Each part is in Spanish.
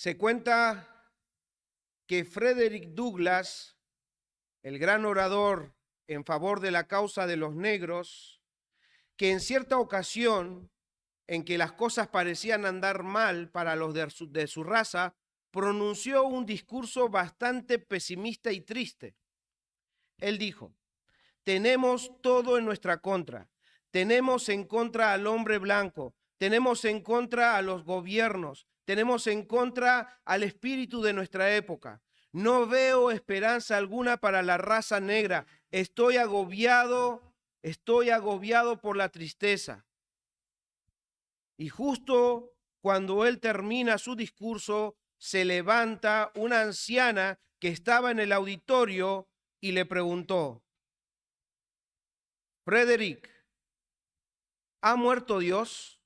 Se cuenta que Frederick Douglass, el gran orador en favor de la causa de los negros, que en cierta ocasión en que las cosas parecían andar mal para los de su raza, pronunció un discurso bastante pesimista y triste. Él dijo: tenemos todo en nuestra contra. Tenemos en contra al hombre blanco, tenemos en contra a los gobiernos, tenemos en contra al espíritu de nuestra época. No veo esperanza alguna para la raza negra. Estoy agobiado por la tristeza. Y justo cuando él termina su discurso, se levanta una anciana que estaba en el auditorio y le preguntó: Frederick, ¿ha muerto Dios?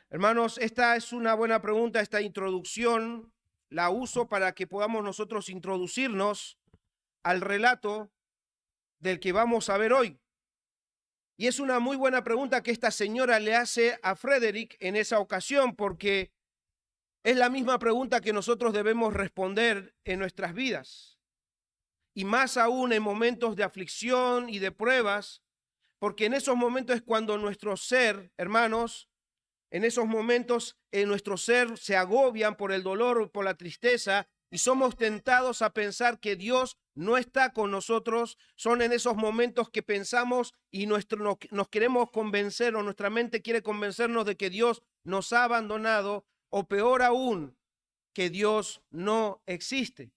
Hermanos, esta es una buena pregunta, esta introducción la uso para que podamos nosotros introducirnos al relato del que vamos a ver hoy. Y es una muy buena pregunta que esta señora le hace a Frederick en esa ocasión, porque es la misma pregunta que nosotros debemos responder en nuestras vidas. Y más aún en momentos de aflicción y de pruebas, porque en esos momentos es cuando nuestro ser, hermanos, en esos momentos en nuestro ser se agobian por el dolor, por la tristeza, y somos tentados a pensar que Dios no está con nosotros. Son en esos momentos que pensamos y nos queremos convencer, o nuestra mente quiere convencernos de que Dios nos ha abandonado, o peor aún, que Dios no existe.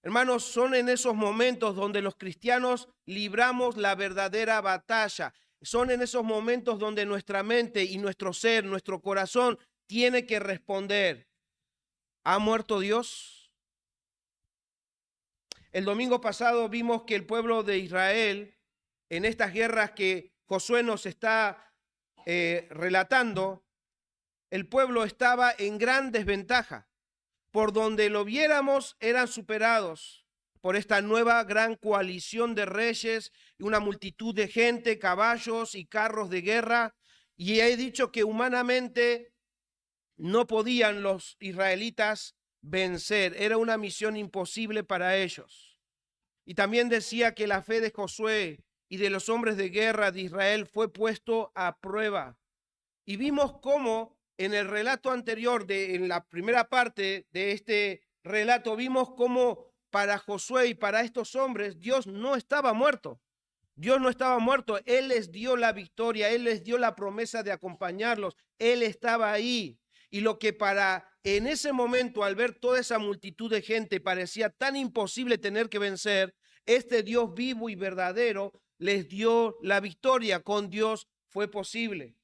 Hermanos, son en esos momentos donde los cristianos libramos la verdadera batalla. Son en esos momentos donde nuestra mente y nuestro ser, nuestro corazón, tiene que responder: ¿ha muerto Dios? El domingo pasado vimos que el pueblo de Israel, en estas guerras que Josué nos está relatando, el pueblo estaba en gran desventaja. Por donde lo viéramos, eran superados por esta nueva gran coalición de reyes y una multitud de gente, caballos y carros de guerra. Y he dicho que humanamente no podían los israelitas vencer. Era una misión imposible para ellos. Y también decía que la fe de Josué y de los hombres de guerra de Israel fue puesto a prueba. Y vimos cómo en el relato anterior, en la primera parte de este relato, vimos cómo para Josué y para estos hombres Dios no estaba muerto. Dios no estaba muerto. Él les dio la victoria, Él les dio la promesa de acompañarlos. Él estaba ahí. Y lo que en ese momento, al ver toda esa multitud de gente, parecía tan imposible tener que vencer, este Dios vivo y verdadero les dio la victoria. Con Dios fue posible.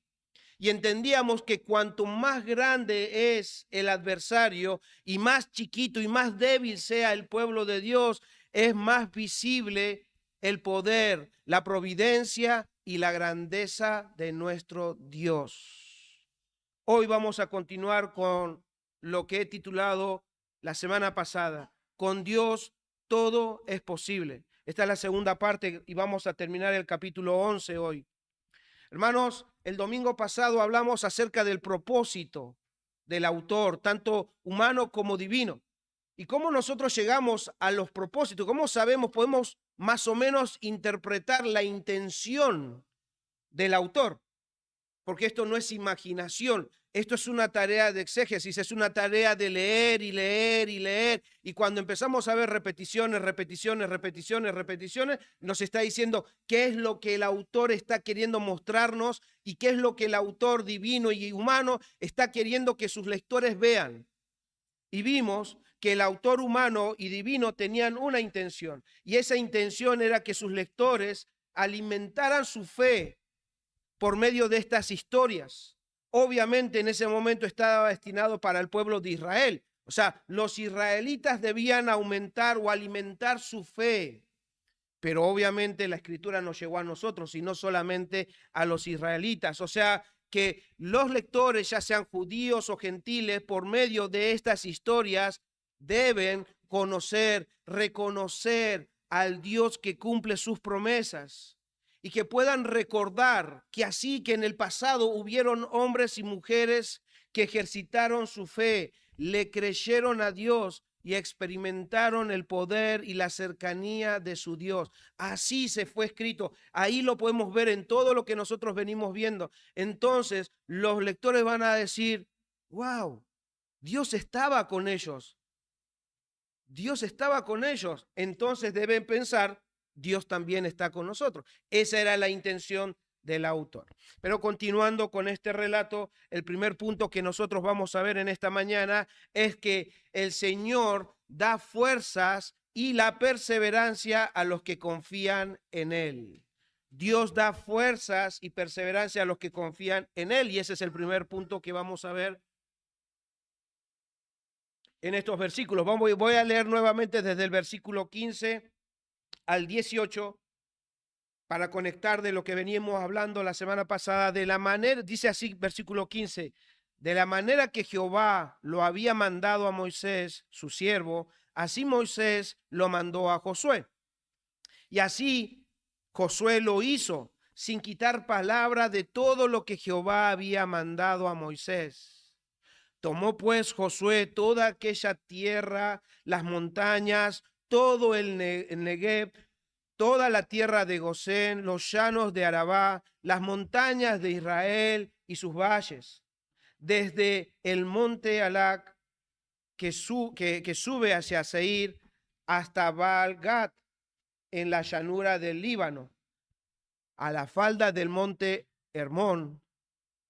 Y entendíamos que cuanto más grande es el adversario y más chiquito y más débil sea el pueblo de Dios, es más visible el poder, la providencia y la grandeza de nuestro Dios. Hoy vamos a continuar con lo que he titulado la semana pasada: con Dios todo es posible. Esta es la segunda parte y vamos a terminar el capítulo 11 hoy. Hermanos, el domingo pasado hablamos acerca del propósito del autor, tanto humano como divino, y cómo nosotros llegamos a los propósitos, cómo sabemos, podemos más o menos interpretar la intención del autor, porque esto no es imaginación, esto es una tarea de exégesis, es una tarea de leer y leer y leer, y cuando empezamos a ver repeticiones, nos está diciendo qué es lo que el autor está queriendo mostrarnos y qué es lo que el autor divino y humano está queriendo que sus lectores vean. Y vimos que el autor humano y divino tenían una intención, y esa intención era que sus lectores alimentaran su fe por medio de estas historias. Obviamente en ese momento estaba destinado para el pueblo de Israel. O sea, los israelitas debían aumentar o alimentar su fe. Pero obviamente la escritura nos llegó a nosotros y no solamente a los israelitas. O sea, que los lectores, ya sean judíos o gentiles, por medio de estas historias deben conocer, reconocer al Dios que cumple sus promesas. Y que puedan recordar que así que en el pasado hubieron hombres y mujeres que ejercitaron su fe, le creyeron a Dios y experimentaron el poder y la cercanía de su Dios. Así se fue escrito. Ahí lo podemos ver en todo lo que nosotros venimos viendo. Entonces, los lectores van a decir, wow, Dios estaba con ellos. Dios estaba con ellos. Entonces deben pensar, Dios también está con nosotros. Esa era la intención del autor. Pero continuando con este relato, el primer punto que nosotros vamos a ver en esta mañana es que el Señor da fuerzas y la perseverancia a los que confían en Él. Dios da fuerzas y perseverancia a los que confían en Él, y ese es el primer punto que vamos a ver en estos versículos. Voy a leer nuevamente desde el versículo 15 al 18 para conectar de lo que veníamos hablando la semana pasada, de la manera, dice así, versículo 15, de la manera que Jehová lo había mandado a Moisés, su siervo, así Moisés lo mandó a Josué. Y así Josué lo hizo, sin quitar palabra de todo lo que Jehová había mandado a Moisés. Tomó pues Josué toda aquella tierra, las montañas, todo el Negev, toda la tierra de Gosén, los llanos de Arabá, las montañas de Israel y sus valles, desde el monte Alac que sube hacia Seir hasta Baal-Gad en la llanura del Líbano, a la falda del monte Hermón.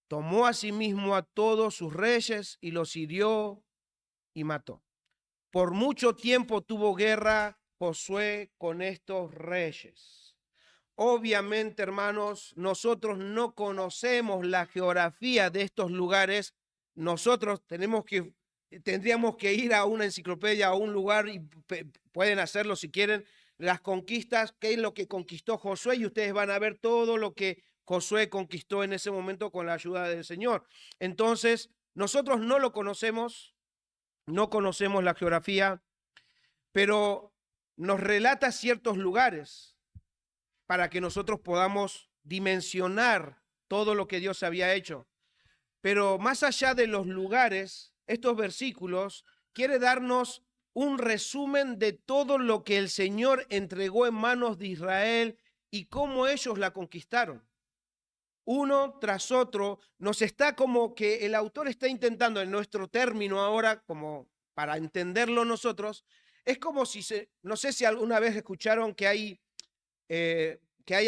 Tomó asimismo a todos sus reyes y los hirió y mató. Por mucho tiempo tuvo guerra Josué con estos reyes. Obviamente, hermanos, nosotros no conocemos la geografía de estos lugares. Nosotros tendríamos que ir a una enciclopedia, a un lugar, y pueden hacerlo si quieren, las conquistas, qué es lo que conquistó Josué, y ustedes van a ver todo lo que Josué conquistó en ese momento con la ayuda del Señor. Entonces, nosotros no lo conocemos, no conocemos la geografía, pero nos relata ciertos lugares para que nosotros podamos dimensionar todo lo que Dios había hecho. Pero más allá de los lugares, estos versículos quiere darnos un resumen de todo lo que el Señor entregó en manos de Israel y cómo ellos la conquistaron. Uno tras otro, nos está como que el autor está intentando, en nuestro término ahora, como para entenderlo nosotros, es como si no sé si alguna vez escucharon que hay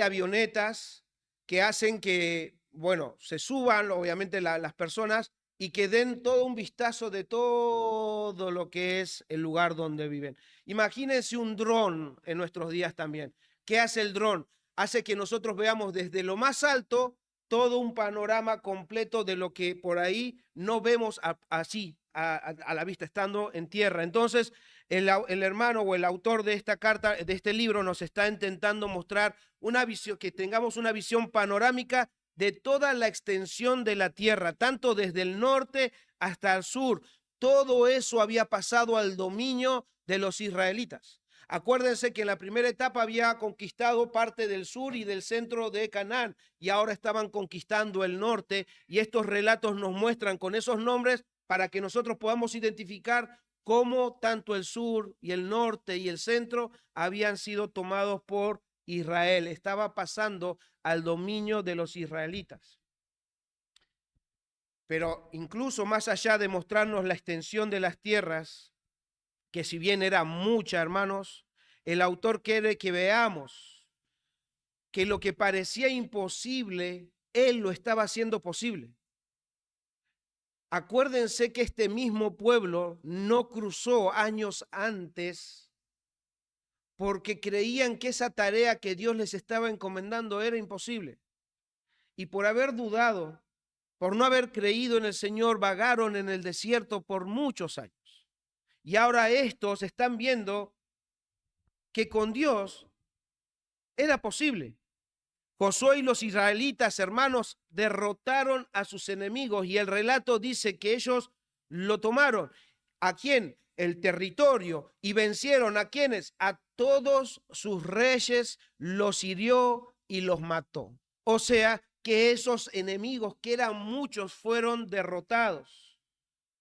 avionetas que hacen que, bueno, se suban obviamente las personas y que den todo un vistazo de todo lo que es el lugar donde viven. Imagínense un dron en nuestros días también. ¿Qué hace el dron? Hace que nosotros veamos desde lo más alto todo un panorama completo de lo que por ahí no vemos así a la vista estando en tierra. Entonces, el hermano o el autor de esta carta, de este libro, nos está intentando mostrar una visión, que tengamos una visión panorámica de toda la extensión de la tierra, tanto desde el norte hasta el sur. Todo eso había pasado al dominio de los israelitas. Acuérdense que en la primera etapa había conquistado parte del sur y del centro de Canaán, y ahora estaban conquistando el norte, y estos relatos nos muestran con esos nombres para que nosotros podamos identificar cómo tanto el sur y el norte y el centro habían sido tomados por Israel. Estaba pasando al dominio de los israelitas. Pero incluso más allá de mostrarnos la extensión de las tierras, que si bien era mucha, hermanos, el autor quiere que veamos que lo que parecía imposible, él lo estaba haciendo posible. Acuérdense que este mismo pueblo no cruzó años antes porque creían que esa tarea que Dios les estaba encomendando era imposible. Y por haber dudado, por no haber creído en el Señor, vagaron en el desierto por muchos años. Y ahora estos están viendo que con Dios era posible. Josué y los israelitas, hermanos, derrotaron a sus enemigos, y el relato dice que ellos lo tomaron. ¿A quién? El territorio, y vencieron a quienes, a todos sus reyes, los hirió y los mató. O sea que esos enemigos, que eran muchos, fueron derrotados.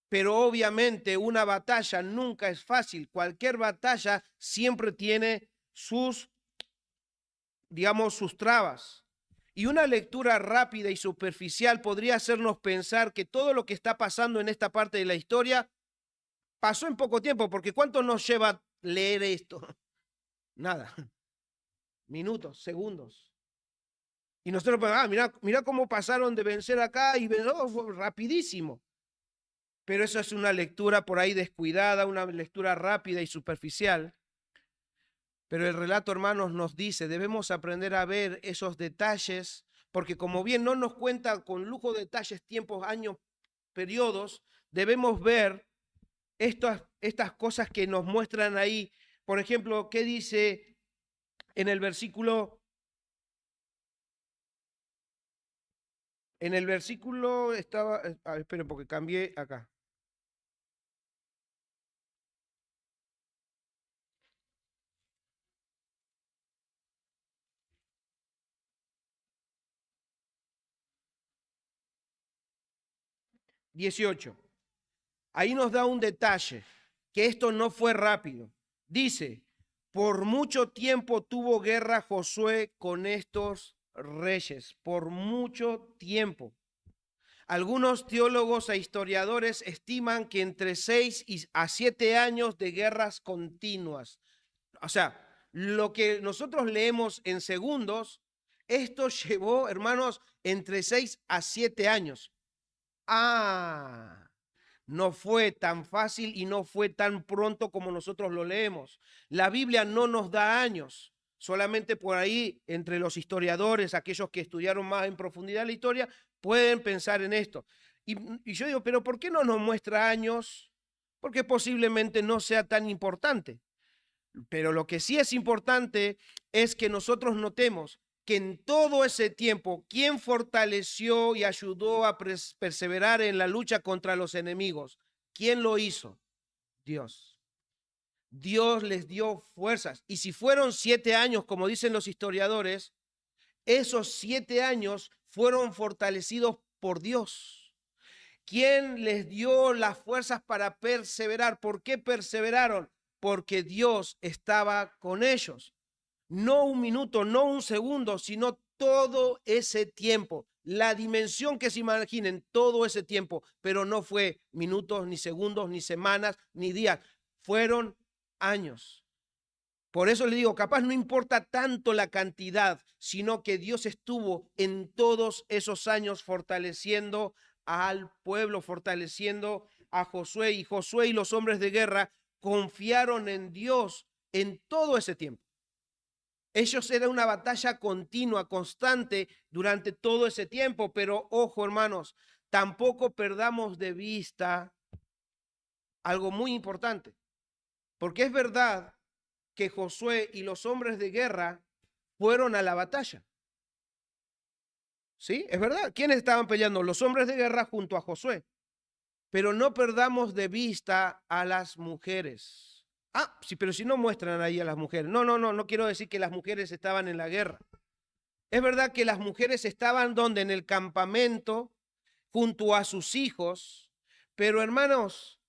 Pero obviamente una batalla nunca es fácil. Cualquier batalla siempre tiene sus, digamos, sus trabas. Y una lectura rápida y superficial podría hacernos pensar que todo lo que está pasando en esta parte de la historia pasó en poco tiempo, porque ¿cuánto nos lleva leer esto? Nada, minutos, segundos. Y nosotros, mira cómo pasaron de vencer acá y fue rapidísimo. Pero eso es una lectura por ahí descuidada, una lectura rápida y superficial. Pero el relato, hermanos, nos dice, debemos aprender a ver esos detalles, porque como bien no nos cuenta con lujo de detalles, tiempos, años, periodos, debemos ver estas cosas que nos muestran ahí. Por ejemplo, ¿qué dice en el versículo? En el versículo estaba, esperen porque cambié acá. (18) Ahí nos da un detalle, que esto no fue rápido. Dice, por mucho tiempo tuvo guerra Josué con estos reyes, por mucho tiempo. Algunos teólogos e historiadores estiman que entre 6 a 7 años de guerras continuas. O sea, lo que nosotros leemos en segundos, esto llevó, hermanos, entre 6 a 7 años. No fue tan fácil y no fue tan pronto como nosotros lo leemos. La Biblia no nos da años. Solamente por ahí, entre los historiadores, aquellos que estudiaron más en profundidad la historia, pueden pensar en esto. Y yo digo, pero ¿por qué no nos muestra años? Porque posiblemente no sea tan importante. Pero lo que sí es importante es que nosotros notemos que en todo ese tiempo, ¿quién fortaleció y ayudó a perseverar en la lucha contra los enemigos? ¿Quién lo hizo? Dios. Dios les dio fuerzas. Y si fueron 7 años, como dicen los historiadores, esos 7 años fueron fortalecidos por Dios. ¿Quién les dio las fuerzas para perseverar? ¿Por qué perseveraron? Porque Dios estaba con ellos. No un minuto, no un segundo, sino todo ese tiempo. La dimensión que se imaginen, todo ese tiempo, pero no fue minutos, ni segundos, ni semanas, ni días. Fueron años. Por eso le digo, capaz no importa tanto la cantidad, sino que Dios estuvo en todos esos años fortaleciendo al pueblo, fortaleciendo a Josué. Y Josué y los hombres de guerra confiaron en Dios en todo ese tiempo. Ellos era una batalla continua, constante durante todo ese tiempo, pero ojo, hermanos, tampoco perdamos de vista algo muy importante, porque es verdad que Josué y los hombres de guerra fueron a la batalla. ¿Sí? Es verdad. ¿Quiénes estaban peleando? Los hombres de guerra junto a Josué. Pero no perdamos de vista a las mujeres. Sí, pero si no muestran ahí a las mujeres. No quiero decir que las mujeres estaban en la guerra. Es verdad que las mujeres estaban donde en el campamento junto a sus hijos, pero hermanos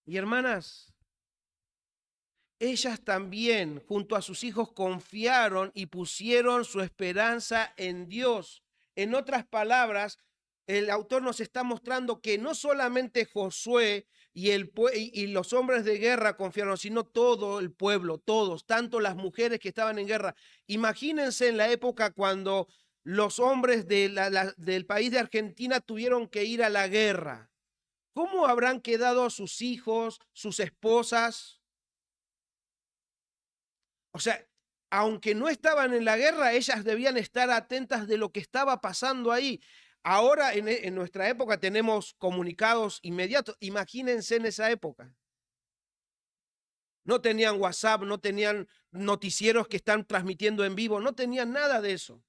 y hermanas, ellas también junto a sus hijos confiaron y pusieron su esperanza en Dios. En otras palabras, el autor nos está mostrando que no solamente Josué y los hombres de guerra confiaron, sino todo el pueblo, todos, tanto las mujeres que estaban en guerra. Imagínense en la época cuando los hombres del país de Argentina tuvieron que ir a la guerra. ¿Cómo habrán quedado sus hijos, sus esposas? O sea, aunque no estaban en la guerra, ellas debían estar atentas de lo que estaba pasando ahí. Ahora en nuestra época tenemos comunicados inmediatos. Imagínense en esa época. No tenían WhatsApp, no tenían noticieros que están transmitiendo en vivo, no tenían nada de eso.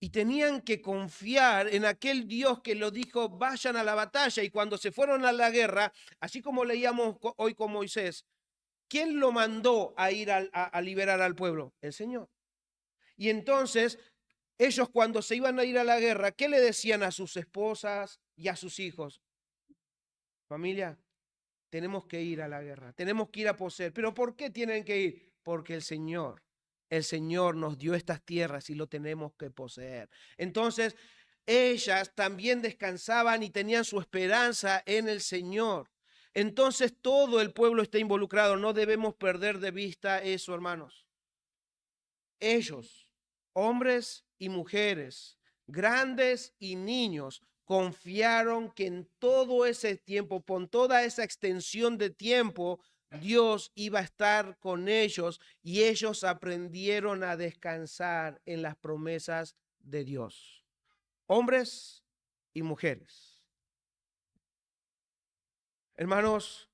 Y tenían que confiar en aquel Dios que lo dijo, vayan a la batalla. Y cuando se fueron a la guerra, así como leíamos hoy con Moisés, ¿quién lo mandó a ir a liberar al pueblo? El Señor. Y entonces, ellos cuando se iban a ir a la guerra, ¿qué le decían a sus esposas y a sus hijos? Familia, tenemos que ir a la guerra, tenemos que ir a poseer. ¿Pero por qué tienen que ir? Porque el Señor nos dio estas tierras y lo tenemos que poseer. Entonces, ellas también descansaban y tenían su esperanza en el Señor. Entonces, todo el pueblo está involucrado. No debemos perder de vista eso, hermanos. Ellos, hombres y mujeres, grandes y niños, confiaron que en todo ese tiempo, con toda esa extensión de tiempo, Dios iba a estar con ellos y ellos aprendieron a descansar en las promesas de Dios. Hombres y mujeres. Hermanos,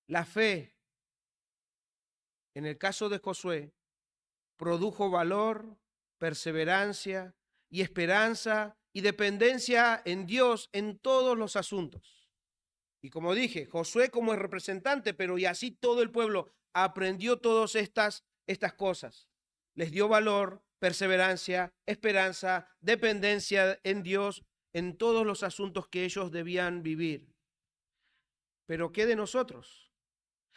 la fe, en el caso de Josué, produjo valor, perseverancia y esperanza y dependencia en Dios en todos los asuntos. Y como dije, Josué como el representante, pero y así todo el pueblo aprendió todas estas cosas. Les dio valor, perseverancia, esperanza, dependencia en Dios en todos los asuntos que ellos debían vivir. Pero ¿qué de nosotros?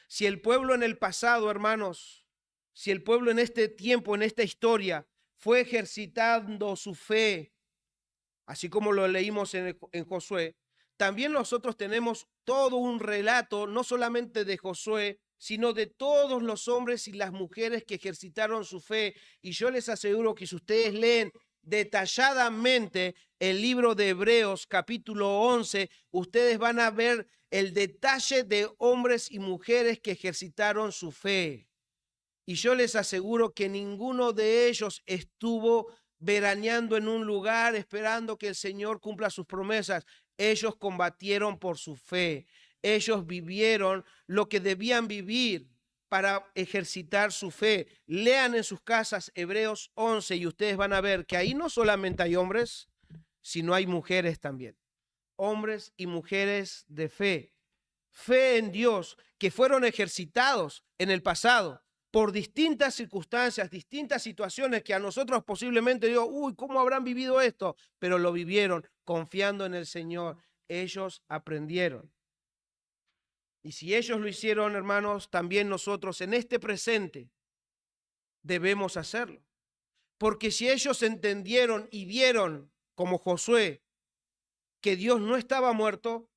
Si el pueblo en el pasado, hermanos, si el pueblo en este tiempo, en esta historia, fue ejercitando su fe, así como lo leímos en Josué, también nosotros tenemos todo un relato, no solamente de Josué, sino de todos los hombres y las mujeres que ejercitaron su fe. Y yo les aseguro que si ustedes leen detalladamente el libro de Hebreos capítulo 11, ustedes van a ver el detalle de hombres y mujeres que ejercitaron su fe. Y yo les aseguro que ninguno de ellos estuvo veraneando en un lugar esperando que el Señor cumpla sus promesas. Ellos combatieron por su fe. Ellos vivieron lo que debían vivir para ejercitar su fe. Lean en sus casas Hebreos 11 y ustedes van a ver que ahí no solamente hay hombres, sino hay mujeres también. Hombres y mujeres de fe. Fe en Dios que fueron ejercitados en el pasado por distintas circunstancias, distintas situaciones que a nosotros posiblemente digo, uy, ¿cómo habrán vivido esto? Pero lo vivieron confiando en el Señor. Ellos aprendieron. Y si ellos lo hicieron, hermanos, también nosotros en este presente debemos hacerlo. Porque si ellos entendieron y vieron, como Josué, que Dios no estaba muerto,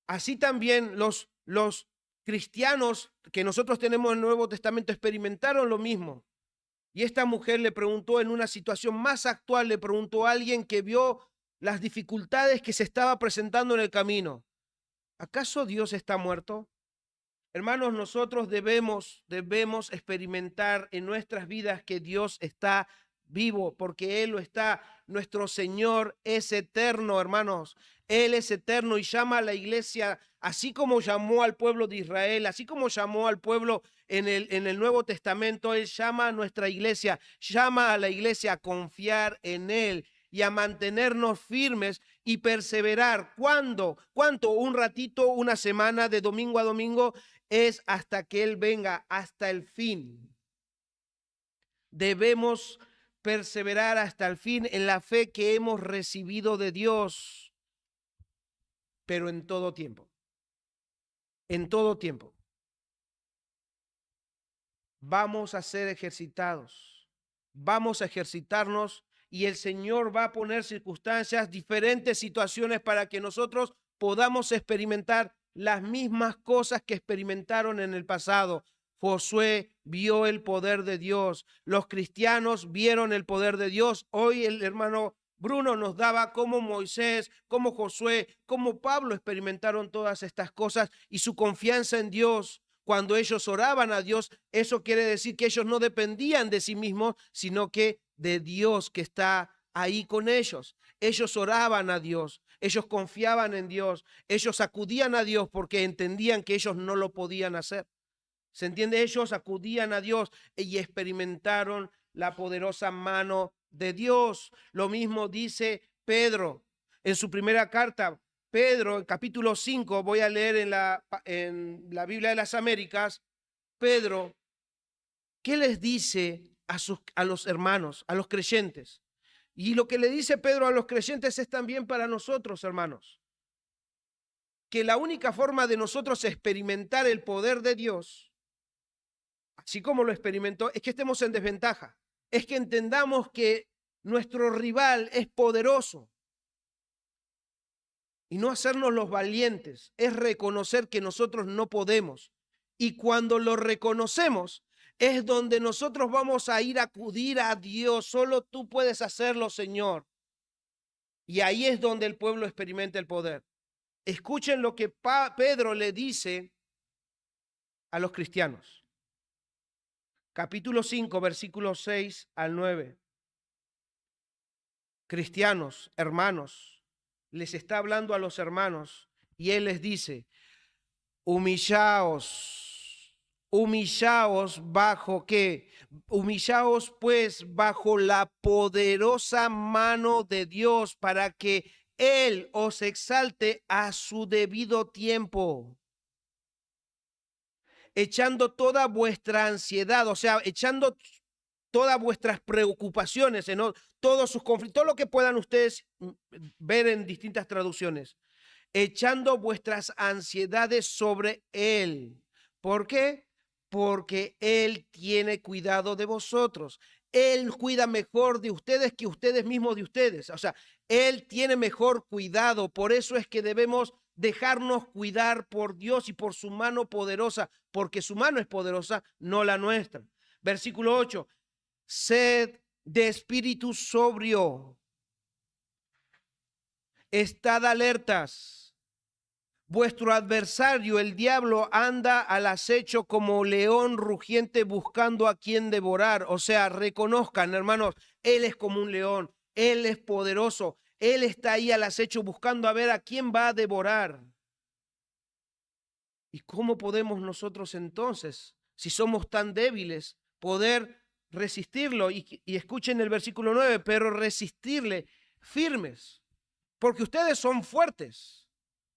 así también los cristianos que nosotros tenemos en el Nuevo Testamento experimentaron lo mismo. Y esta mujer le preguntó en una situación más actual, le preguntó a alguien que vio las dificultades que se estaba presentando en el camino. ¿Acaso Dios está muerto? Hermanos, nosotros debemos experimentar en nuestras vidas que Dios está vivo, porque Él lo está. Nuestro Señor es eterno, hermanos. Él es eterno y llama a la iglesia, así como llamó al pueblo de Israel, así como llamó al pueblo en el Nuevo Testamento. Él llama a nuestra iglesia, llama a la iglesia a confiar en Él y a mantenernos firmes y perseverar. ¿Cuándo? ¿Cuánto? Un ratito, una semana, de domingo a domingo. Es hasta que Él venga, hasta el fin. Debemos perseverar hasta el fin en la fe que hemos recibido de Dios, pero en todo tiempo. En todo tiempo. Vamos a ser ejercitados. Vamos a ejercitarnos y el Señor va a poner circunstancias, diferentes situaciones para que nosotros podamos experimentar las mismas cosas que experimentaron en el pasado. Josué vio el poder de Dios. Los cristianos vieron el poder de Dios. Hoy el hermano Bruno nos daba cómo Moisés, cómo Josué, cómo Pablo experimentaron todas estas cosas y su confianza en Dios. Cuando ellos oraban a Dios, eso quiere decir que ellos no dependían de sí mismos, sino que de Dios que está ahí con ellos. Ellos oraban a Dios, ellos confiaban en Dios, ellos acudían a Dios porque entendían que ellos no lo podían hacer. ¿Se entiende? Ellos acudían a Dios y experimentaron la poderosa mano de Dios. Lo mismo dice Pedro en su primera carta. Pedro, en capítulo 5, voy a leer en la Biblia de las Américas. Pedro, ¿qué les dice a los hermanos, a los creyentes? Y lo que le dice Pedro a los creyentes es también para nosotros, hermanos. que la única forma de nosotros experimentar el poder de Dios, así como lo experimentó, es que estemos en desventaja. Es que entendamos que nuestro rival es poderoso. Y no hacernos los valientes, es reconocer que nosotros no podemos. Y cuando lo reconocemos, es donde nosotros vamos a ir a acudir a Dios. Solo tú puedes hacerlo, Señor. Y ahí es donde el pueblo experimenta el poder. Escuchen lo que Pedro le dice a los cristianos. Capítulo 5, versículos 6 al 9. Cristianos, hermanos, les está hablando a los hermanos y él les dice: humillaos, humillaos bajo ¿qué? Humillaos pues bajo la poderosa mano de Dios para que Él os exalte a su debido tiempo, echando toda vuestra ansiedad, o sea, echando todas vuestras preocupaciones, ¿no? Todos sus conflictos, todo lo que puedan ustedes ver en distintas traducciones, echando vuestras ansiedades sobre Él. ¿Por qué? Porque Él tiene cuidado de vosotros. Él cuida mejor de ustedes que ustedes mismos de ustedes. O sea, Él tiene mejor cuidado. Por eso es que debemos dejarnos cuidar por Dios y por su mano poderosa, porque su mano es poderosa, no la nuestra. Versículo 8. Sed de espíritu sobrio. Estad alertas. Vuestro adversario, el diablo, anda al acecho como león rugiente buscando a quien devorar. O sea, reconozcan, hermanos, Él es como un león, Él es poderoso, Él está ahí al acecho buscando a ver a quién va a devorar. ¿Y cómo podemos nosotros entonces, si somos tan débiles, poder resistirlo? Y escuchen el versículo 9, pero resistirle firmes, porque ustedes son fuertes.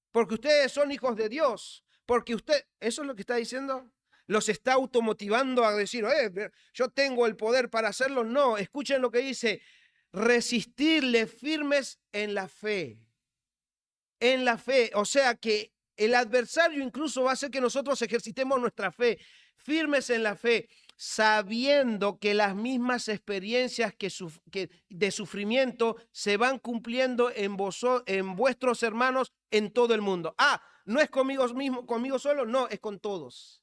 Porque ustedes son hijos de Dios, porque eso es lo que está diciendo, los está automotivando a decir, yo tengo el poder para hacerlo. No, escuchen lo que dice: resistirle firmes en la fe. En la fe, o sea que el adversario incluso va a hacer que nosotros ejercitemos nuestra fe, firmes en la fe, sabiendo que las mismas experiencias que de sufrimiento se van cumpliendo en vuestros hermanos en todo el mundo. No es conmigo solo, no, es con todos.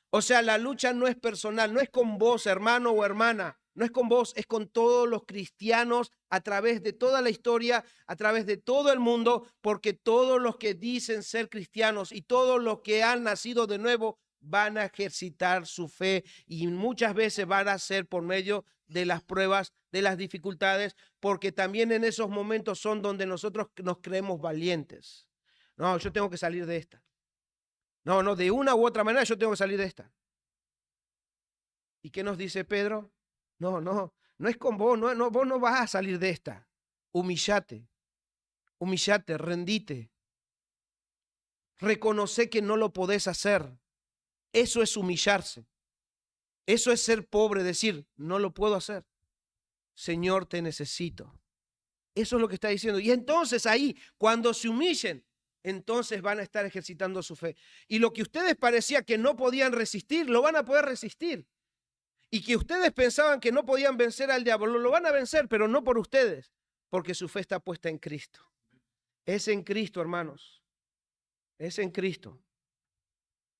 O sea, la lucha no es personal, no es con vos, hermano o hermana, no es con vos, es con todos los cristianos a través de toda la historia, a través de todo el mundo, porque todos los que dicen ser cristianos y todos los que han nacido de nuevo van a ejercitar su fe, y muchas veces van a ser por medio de las pruebas, de las dificultades, porque también en esos momentos son donde nosotros nos creemos valientes. No, yo tengo que salir de esta. No, de una u otra manera yo tengo que salir de esta. ¿Y qué nos dice Pedro? No es con vos, vos no vas a salir de esta. Humillate, rendite. Reconoce que no lo podés hacer. Eso es humillarse. Eso es ser pobre, decir, no lo puedo hacer. Señor, te necesito. Eso es lo que está diciendo. Y entonces ahí, cuando se humillen, entonces van a estar ejercitando su fe. Y lo que ustedes parecía que no podían resistir, lo van a poder resistir. Y que ustedes pensaban que no podían vencer al diablo, lo van a vencer, pero no por ustedes, porque su fe está puesta en Cristo. Es en Cristo, hermanos. Es en Cristo.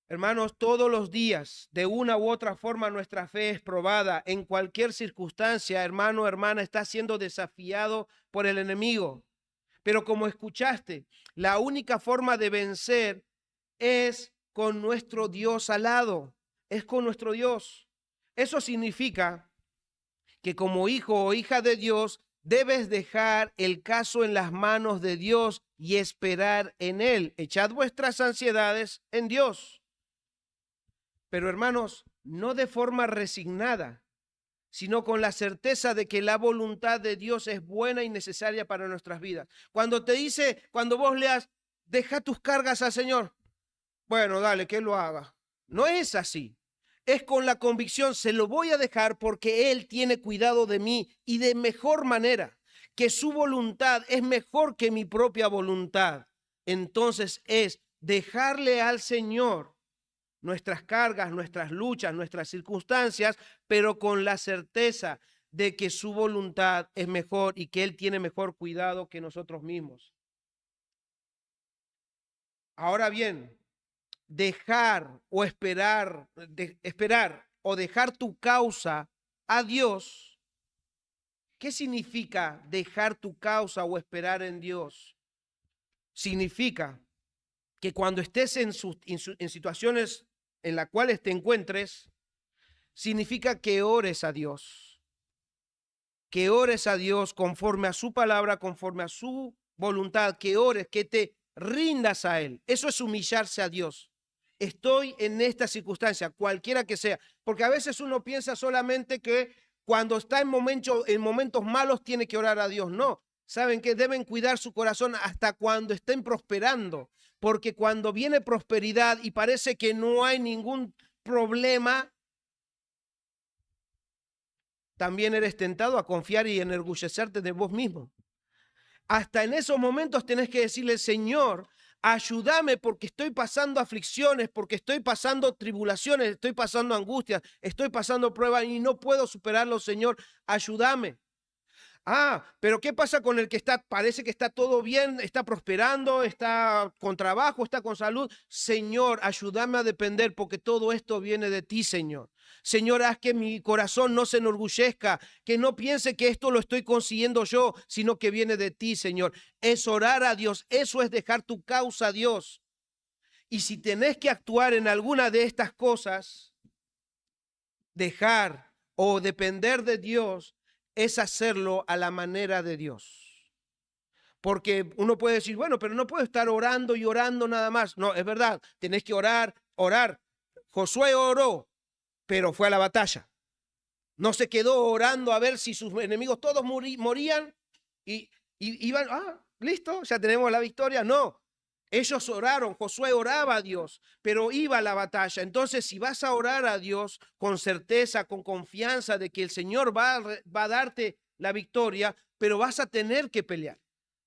Hermanos, todos los días, de una u otra forma, nuestra fe es probada. En cualquier circunstancia, hermano o hermana, está siendo desafiado por el enemigo. Pero como escuchaste, la única forma de vencer es con nuestro Dios al lado, es con nuestro Dios. Eso significa que como hijo o hija de Dios, debes dejar el caso en las manos de Dios y esperar en Él. Echad vuestras ansiedades en Dios. Pero hermanos, no de forma resignada, sino con la certeza de que la voluntad de Dios es buena y necesaria para nuestras vidas. Cuando vos leas, deja tus cargas al Señor, bueno, dale, que Él lo haga. No es así. Es con la convicción, se lo voy a dejar porque Él tiene cuidado de mí y de mejor manera, que su voluntad es mejor que mi propia voluntad. entonces es dejarle al Señor nuestras cargas, nuestras luchas, nuestras circunstancias, pero con la certeza de que su voluntad es mejor y que Él tiene mejor cuidado que nosotros mismos. Ahora bien, dejar o esperar, esperar o dejar tu causa a Dios, ¿qué significa dejar tu causa o esperar en Dios? Significa que cuando estés en situaciones en las cuales te encuentres, significa que ores a Dios, conforme a su palabra, conforme a su voluntad, que ores, que te rindas a Él. Eso es humillarse a Dios. Estoy en esta circunstancia, cualquiera que sea, porque a veces uno piensa solamente que cuando está en momentos malos tiene que orar a Dios. No, saben que deben cuidar su corazón hasta cuando estén prosperando, porque cuando viene prosperidad y parece que no hay ningún problema, también eres tentado a confiar y enorgullecerte de vos mismo. Hasta en esos momentos tenés que decirle, Señor, ayúdame porque estoy pasando aflicciones, porque estoy pasando tribulaciones, estoy pasando angustias, estoy pasando pruebas y no puedo superarlo, Señor, ayúdame. Pero ¿qué pasa con el que parece que está todo bien, está prosperando, está con trabajo, está con salud? Señor, ayúdame a depender porque todo esto viene de ti, Señor. Señor, haz que mi corazón no se enorgullezca, que no piense que esto lo estoy consiguiendo yo, sino que viene de ti, Señor. Es orar a Dios, eso es dejar tu causa a Dios. Y si tenés que actuar en alguna de estas cosas, dejar o depender de Dios, es hacerlo a la manera de Dios. Porque uno puede decir, bueno, pero no puedo estar orando y orando nada más. No, es verdad, tenés que orar. Josué oró, pero fue a la batalla. No se quedó orando a ver si sus enemigos todos morían y iban, listo, ya tenemos la victoria. No, ellos oraron, Josué oraba a Dios, pero iba a la batalla. Entonces, si vas a orar a Dios con certeza, con confianza de que el Señor va a darte la victoria, pero vas a tener que pelear,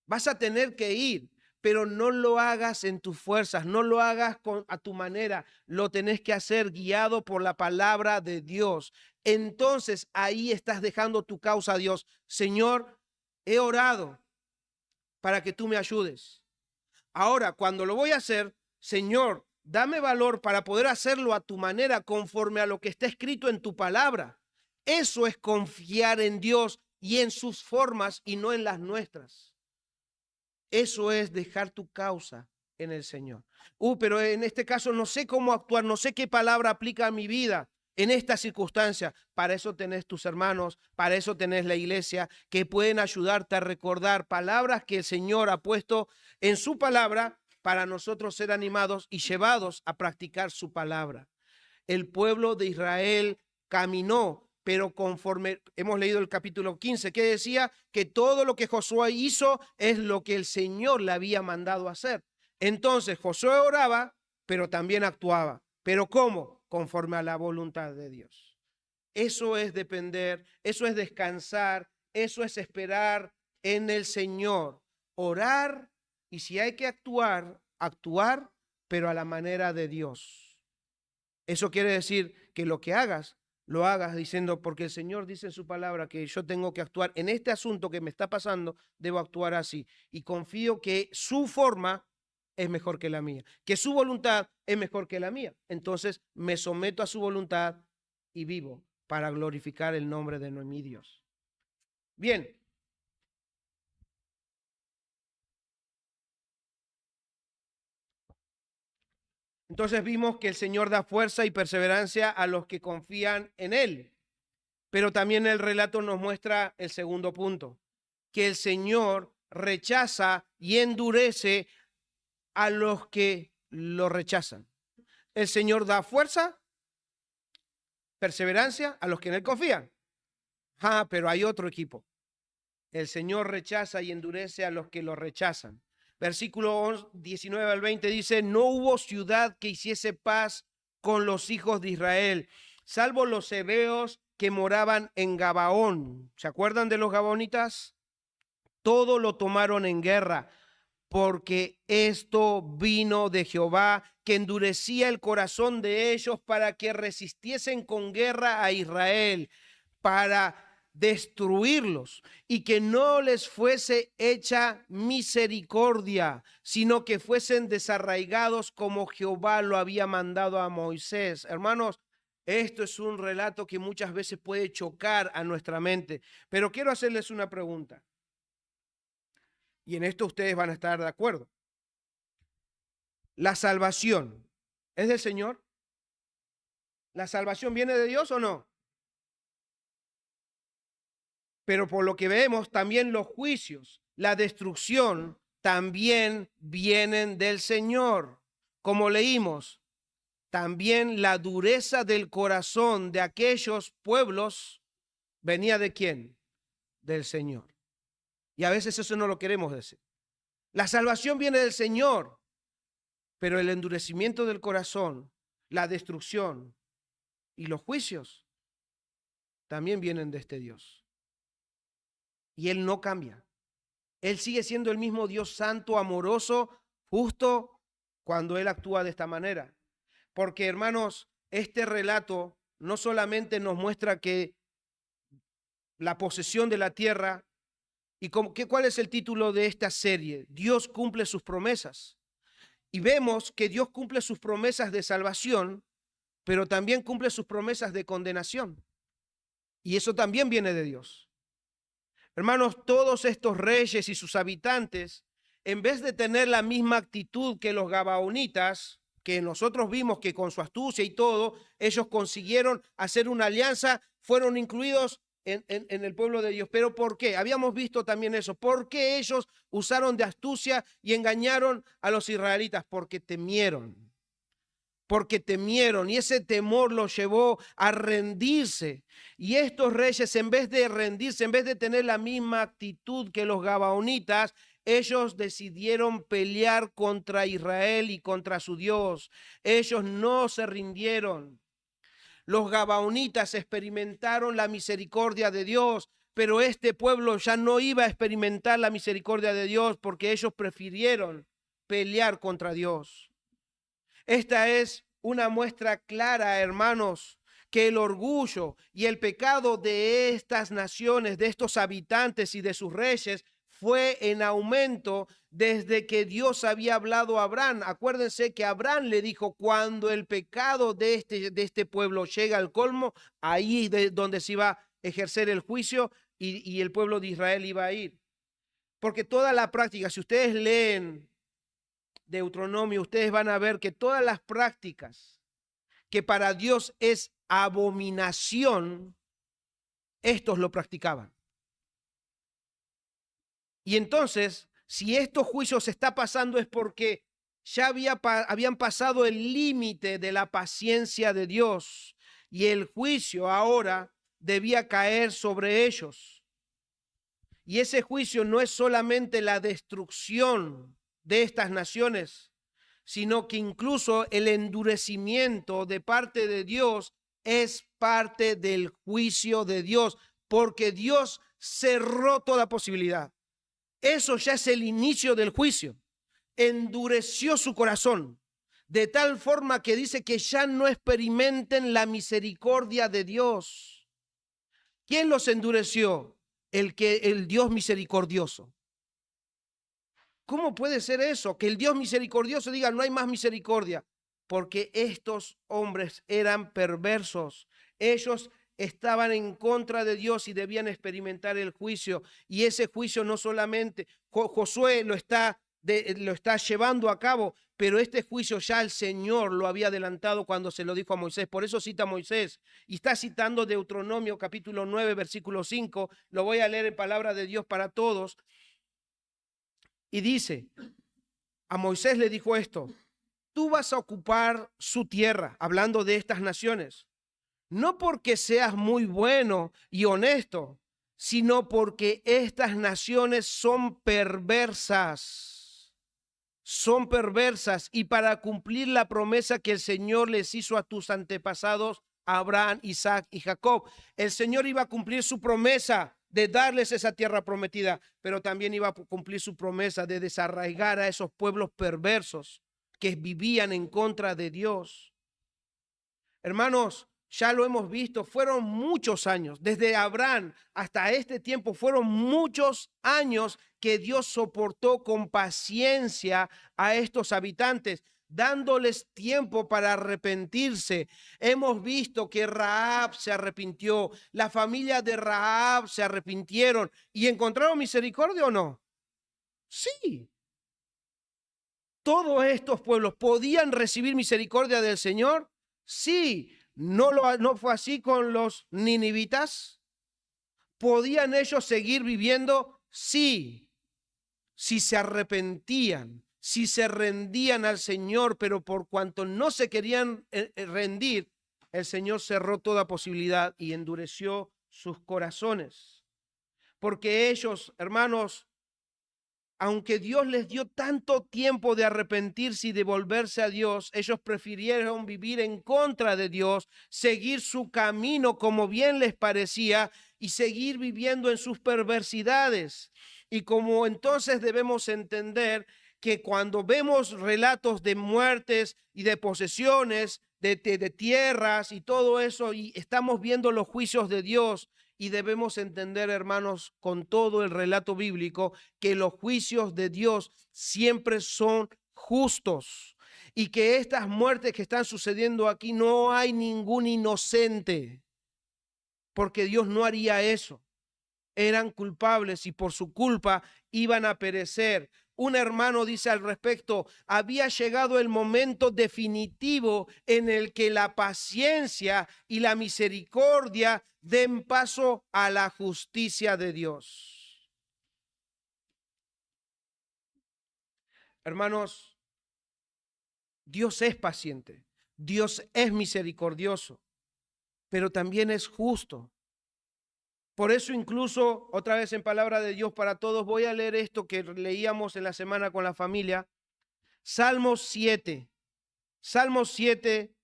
vas a tener que ir, pero no lo hagas en tus fuerzas, no lo hagas a tu manera, lo tenés que hacer guiado por la palabra de Dios. Entonces, ahí estás dejando tu causa a Dios. Señor, he orado para que tú me ayudes. Ahora, cuando lo voy a hacer, Señor, dame valor para poder hacerlo a tu manera, conforme a lo que está escrito en tu palabra. Eso es confiar en Dios y en sus formas y no en las nuestras. Eso es dejar tu causa en el Señor. Pero en este caso no sé cómo actuar, no sé qué palabra aplica a mi vida en esta circunstancia. Para eso tenés tus hermanos, para eso tenés la iglesia, que pueden ayudarte a recordar palabras que el Señor ha puesto en su palabra para nosotros ser animados y llevados a practicar su palabra. El pueblo de Israel caminó, pero conforme hemos leído el capítulo 15, que decía que todo lo que Josué hizo es lo que el Señor le había mandado hacer. Entonces Josué oraba, pero también actuaba. ¿Pero cómo? Conforme a la voluntad de Dios. Eso es depender, eso es descansar, eso es esperar en el Señor. Orar y si hay que actuar, pero a la manera de Dios. Eso quiere decir que lo que hagas, lo hagas diciendo, porque el Señor dice en su palabra que yo tengo que actuar en este asunto que me está pasando, debo actuar así. Y confío que su forma es mejor que la mía, que su voluntad es mejor que la mía. Entonces me someto a su voluntad y vivo para glorificar el nombre de mi Dios. Bien. Entonces vimos que el Señor da fuerza y perseverancia a los que confían en Él. Pero también el relato nos muestra el segundo punto, que el Señor rechaza y endurece a los que lo rechazan. El Señor da fuerza, perseverancia a los que en Él confían. Pero hay otro equipo. El Señor rechaza y endurece a los que lo rechazan. Versículo 19 al 20 dice, no hubo ciudad que hiciese paz con los hijos de Israel, salvo los heveos que moraban en Gabaón. ¿Se acuerdan de los gabaonitas? Todo lo tomaron en guerra. porque esto vino de Jehová, que endurecía el corazón de ellos para que resistiesen con guerra a Israel, para destruirlos, y que no les fuese hecha misericordia, sino que fuesen desarraigados como Jehová lo había mandado a Moisés. Hermanos, esto es un relato que muchas veces puede chocar a nuestra mente, pero quiero hacerles una pregunta. Y en esto ustedes van a estar de acuerdo. ¿La salvación es del Señor? ¿La salvación viene de Dios o no? Pero por lo que vemos, también los juicios, la destrucción, también vienen del Señor. Como leímos, también la dureza del corazón de aquellos pueblos venía ¿de quién? Del Señor. Y a veces eso no lo queremos decir. La salvación viene del Señor, pero el endurecimiento del corazón, la destrucción y los juicios también vienen de este Dios. Y Él no cambia. Él sigue siendo el mismo Dios santo, amoroso, justo, cuando Él actúa de esta manera. Porque, hermanos, este relato no solamente nos muestra que la posesión de la tierra, y ¿cuál es el título de esta serie? Dios cumple sus promesas. Y vemos que Dios cumple sus promesas de salvación, pero también cumple sus promesas de condenación. Y eso también viene de Dios. Hermanos, todos estos reyes y sus habitantes, en vez de tener la misma actitud que los gabaonitas, que nosotros vimos que con su astucia y todo, ellos consiguieron hacer una alianza, fueron incluidos en el pueblo de Dios. ¿Pero por qué? Habíamos visto también eso. ¿Por qué ellos usaron de astucia y engañaron a los israelitas? Porque temieron. Porque temieron, y ese temor los llevó a rendirse. Y estos reyes, en vez de rendirse, en vez de tener la misma actitud que los gabaonitas, ellos decidieron pelear contra Israel y contra su Dios. Ellos no se rindieron. Los gabaonitas experimentaron la misericordia de Dios, pero este pueblo ya no iba a experimentar la misericordia de Dios porque ellos prefirieron pelear contra Dios. Esta es una muestra clara, hermanos, que el orgullo y el pecado de estas naciones, de estos habitantes y de sus reyes, fue en aumento desde que Dios había hablado a Abraham. Acuérdense que Abraham le dijo, cuando el pecado de este pueblo llega al colmo, ahí es donde se iba a ejercer el juicio y el pueblo de Israel iba a ir. Porque toda la práctica, si ustedes leen Deuteronomio, ustedes van a ver que todas las prácticas que para Dios es abominación, estos lo practicaban. Y entonces, si estos juicios se está pasando es porque ya habían pasado el límite de la paciencia de Dios y el juicio ahora debía caer sobre ellos. Y ese juicio no es solamente la destrucción de estas naciones, sino que incluso el endurecimiento de parte de Dios es parte del juicio de Dios, porque Dios cerró toda posibilidad. Eso ya es el inicio del juicio. Endureció su corazón, de tal forma que dice que ya no experimenten la misericordia de Dios. ¿Quién los endureció? El Dios misericordioso. ¿Cómo puede ser eso? Que el Dios misericordioso diga, no hay más misericordia. Porque estos hombres eran perversos. Ellos estaban en contra de Dios y debían experimentar el juicio. Y ese juicio no solamente Josué lo está llevando a cabo, pero este juicio ya el Señor lo había adelantado cuando se lo dijo a Moisés. Por eso cita a Moisés y está citando Deuteronomio capítulo 9, versículo 5. Lo voy a leer en palabra de Dios para todos. Y dice, a Moisés le dijo esto, tú vas a ocupar su tierra, hablando de estas naciones, no porque seas muy bueno y honesto, sino porque estas naciones son perversas y para cumplir la promesa que el Señor les hizo a tus antepasados, Abraham, Isaac y Jacob. El Señor iba a cumplir su promesa de darles esa tierra prometida, pero también iba a cumplir su promesa de desarraigar a esos pueblos perversos que vivían en contra de Dios. Hermanos, ya lo hemos visto, fueron muchos años, desde Abraham hasta este tiempo, fueron muchos años que Dios soportó con paciencia a estos habitantes, dándoles tiempo para arrepentirse. Hemos visto que Rahab se arrepintió, la familia de Rahab se arrepintieron y encontraron misericordia o no. Sí. Todos estos pueblos podían recibir misericordia del Señor. Sí. ¿No fue así con los ninivitas? ¿Podían ellos seguir viviendo? Sí, si se arrepentían, si se rendían al Señor, pero por cuanto no se querían rendir, el Señor cerró toda posibilidad y endureció sus corazones. Porque ellos, hermanos, aunque Dios les dio tanto tiempo de arrepentirse y de volverse a Dios, ellos prefirieron vivir en contra de Dios, seguir su camino como bien les parecía y seguir viviendo en sus perversidades. Y como entonces debemos entender que cuando vemos relatos de muertes y de posesiones, de tierras y todo eso, y estamos viendo los juicios de Dios, y debemos entender, hermanos, con todo el relato bíblico, que los juicios de Dios siempre son justos y que estas muertes que están sucediendo aquí no hay ningún inocente, porque Dios no haría eso. Eran culpables y por su culpa iban a perecer. Un hermano dice al respecto, había llegado el momento definitivo en el que la paciencia y la misericordia den paso a la justicia de Dios. Hermanos, Dios es paciente, Dios es misericordioso, pero también es justo. Por eso incluso, otra vez en Palabra de Dios para Todos, voy a leer esto que leíamos en la semana con la familia. Salmos 7. Salmos 7,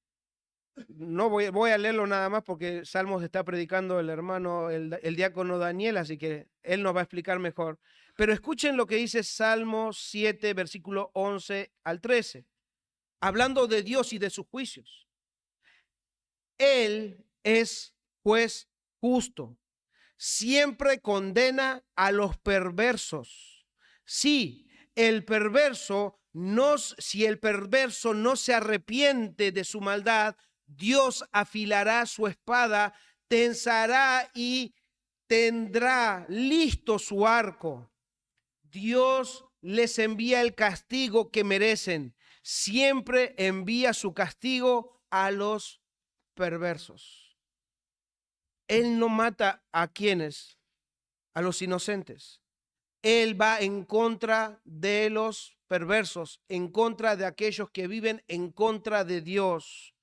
no voy a leerlo nada más porque Salmos está predicando el hermano, el diácono Daniel, así que él nos va a explicar mejor. Pero escuchen lo que dice Salmos 7, versículo 11 al 13, hablando de Dios y de sus juicios. Él es juez justo. Siempre condena a los perversos. Sí, si el perverso no se arrepiente de su maldad, Dios afilará su espada, tensará y tendrá listo su arco. Dios les envía el castigo que merecen. Siempre envía su castigo a los perversos. Él no mata a quienes, a los inocentes. Él va en contra de los perversos, en contra de aquellos que viven en contra de Dios.